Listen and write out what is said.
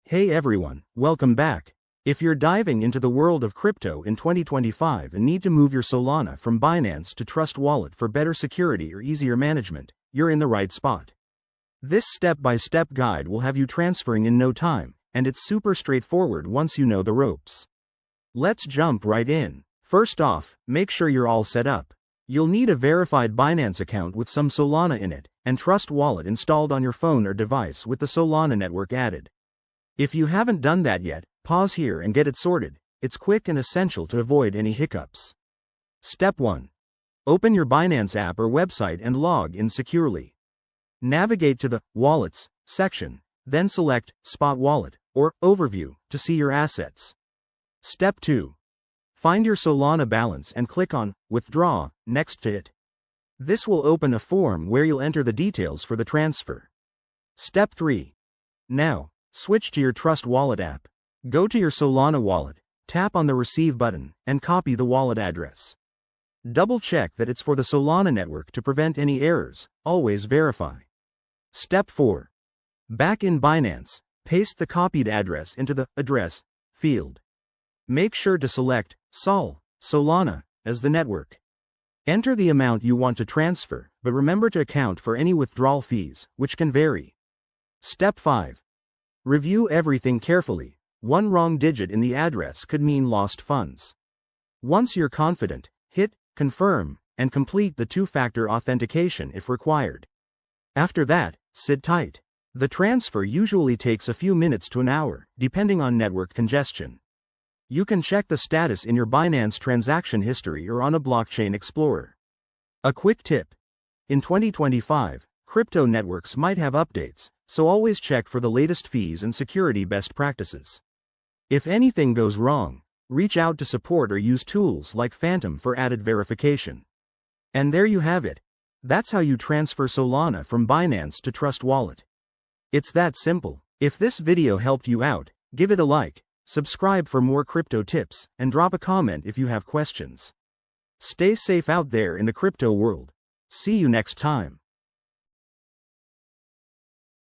Hey everyone, welcome back. If you're diving into the world of crypto in 2025 and need to move your Solana from Binance to Trust Wallet for better security or easier management, you're in the right spot. This step-by-step guide will have you transferring in no time, and it's super straightforward once you know the ropes. Let's jump right in. First off, make sure you're all set up. You'll need a verified Binance account with some Solana in it, and Trust Wallet installed on your phone or device with the Solana network added. If you haven't done that yet, pause here and get it sorted. It's quick and essential to avoid any hiccups. Step 1. Open your Binance app or website and log in securely. Navigate to the Wallets section, then select Spot Wallet or Overview to see your assets. Step 2. Find your Solana balance and click on Withdraw next to it. This will open a form where you'll enter the details for the transfer. Step 3. Now, switch to your Trust Wallet app. Go to your Solana wallet, tap on the Receive button, and copy the wallet address. Double-check that it's for the Solana network to prevent any errors. Always verify. Step 4. Back in Binance, paste the copied address into the Address field. Make sure to select Solana as the network. Enter the amount you want to transfer, but remember to account for any withdrawal fees, which can vary. Step 5. Review everything carefully. One wrong digit in the address could mean lost funds. Once you're confident, hit Confirm and complete the two-factor authentication if required. After that, sit tight. The transfer usually takes a few minutes to an hour, depending on network congestion. You can check the status in your Binance transaction history or on a blockchain explorer. A quick tip. In 2025, crypto networks might have updates, so always check for the latest fees and security best practices. If anything goes wrong, reach out to support or use tools like Phantom for added verification. And there you have it. That's how you transfer Solana from Binance to Trust Wallet. It's that simple. If this video helped you out, give it a like, subscribe for more crypto tips, and drop a comment if you have questions. Stay safe out there in the crypto world. See you next time.